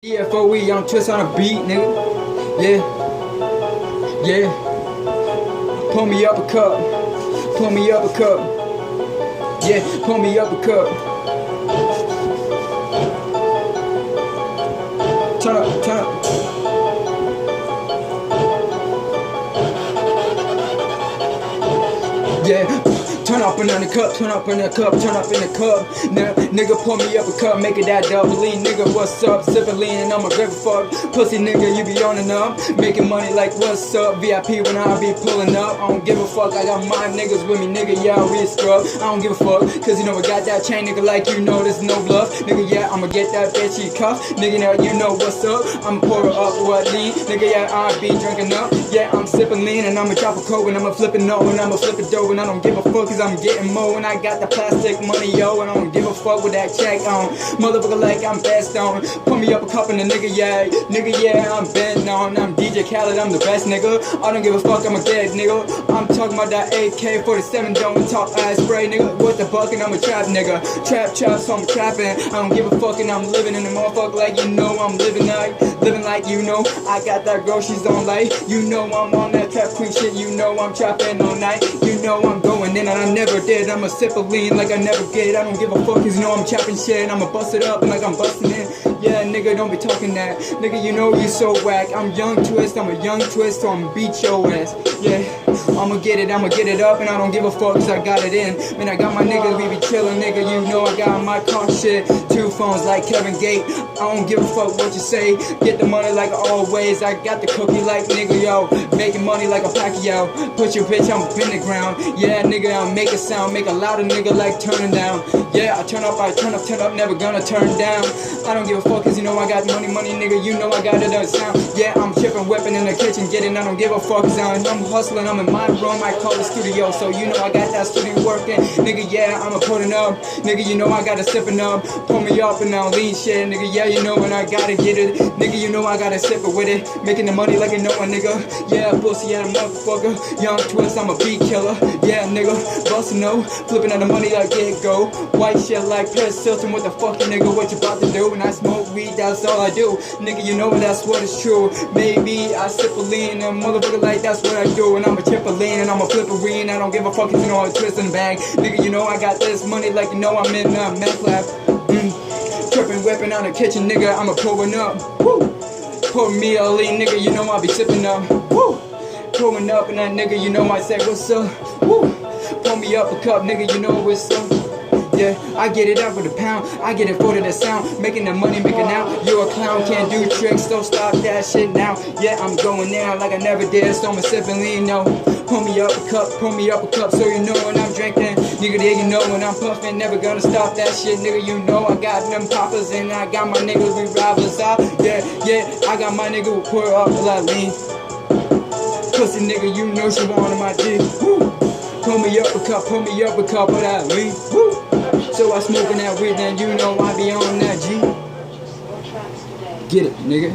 DFOE, Young Twist on a beat, nigga. Yeah, yeah. Pull me up a cup. Pull me up a cup. Yeah, pull me up a cup. Turn up, turn up. Yeah, turn up in the cup, turn up in the cup, turn up in the cup. Now, nigga, pour me up a cup, make it that double lean. Nigga, what's up? Sippin' lean and I'ma give a fuck. Pussy nigga, you be on and up, making money like what's up? VIP when I be pulling up. I don't give a fuck, I got my niggas with me, nigga, yeah, we scrub. I don't give a fuck, cause you know I got that chain, nigga, like you know there's no bluff. Nigga, yeah, I'ma get that bitch she cuff. Nigga, now you know what's up. I'ma pour her up what lean. Nigga, yeah, I be drinking up. Yeah, I'm sippin' lean and I'ma drop a coke and I'ma flip it no and I'ma flip it dope and I don't give a fuck cause I'm getting more and I got the plastic money, yo, and I don't give a fuck with that check on. Motherfucker like I'm best on. Put me up a cup and a nigga, yeah. Nigga, yeah, I'm bent on. I'm DJ Khaled, I'm the best, nigga. I don't give a fuck, I'm a dead, nigga. I'm talking about that AK-47, don't talk ass spray, nigga. With the buck and I'm a trap, nigga. Trap, so I'm trapping. I don't give a fuck and I'm living in the motherfucker like you know I'm living like you know. I got that groceries on light. You know I'm on that trap queen shit. You know I'm trapping all night. You know I'm going in and I never did. I'm a sip of lean like I never get. I don't give a fuck cause you know I'm chopping shit. I'ma bust it up and like I'm busting it. Yeah, nigga, don't be talking that. Nigga, you know you so whack. I'm Young Twist, I'm a Young Twist, so I'ma beat your ass. Yeah, I'ma get it up and I don't give a fuck cause I got it in. Man, I got my niggas, we be chillin', nigga. You know I got my car shit. 2 phones like Kevin Gate. I don't give a fuck what you say. Get the money like always. I got the cookie like nigga, yo. Making money like a Pacquiao. Put your bitch on the ground. Yeah, nigga, I'll make a sound. Make a louder nigga like turning down. Yeah, I turn up, never gonna turn down. I don't give a fuck cause you know I got money, nigga. You know I got it on sound. Yeah, I'm chipping, whipping in the kitchen, getting. I don't give a fuck cause I'm hustling. I'm in my room, I call the studio. So you know I got that studio working. Nigga, yeah, I'ma putting up. Nigga, you know I gotta sipping up. Pull me up and I'll lean shit. Nigga, yeah, you know when I gotta get it. Nigga, you know I gotta sip it with it. Making the money like you know a nigga. Yeah, pussy at a motherfucker. Young Twist, I'm a beat killer. Yeah, nigga, bustin' no. Flipping at the money like get go. White shit like Paris Hilton. What the fuck, nigga, what you about to do? When I smoke weed, that's all I do. Nigga, you know that's what is true. Maybe I sip a lean and motherfucker like that's what I do. And I'ma chip a lean and I'ma flip a lean. I don't give a fuck if you know I twist in the bag. Nigga, you know I got this money like you know I'm in meth lab. Tripping, whipping on the kitchen, nigga, I'ma pulling up. Woo! Pour me a lean, nigga, you know I be sipping up. Woo! Pulling up and that nigga, you know I say what's up. Woo! Pour me up a cup, nigga, you know what's up. Yeah, I get it out for the pound, I get it for the sound. Making the money, making out. You a clown, can't do tricks, don't stop that shit now. Yeah, I'm going down like I never did, so I'm sipping lean, no. Pull me up a cup, so you know when I'm drinking. Nigga, yeah, you know when I'm puffing, never gonna stop that shit, nigga. You know I got them poppers and I got my niggas, we robbers out. Yeah, I got my nigga who pour up like lean. Pussy nigga, you know she wanted my dick. Woo! Pull me up a cup, of that lean. Woo! So I smoking that weed, then you know I be on that G. Get it, nigga.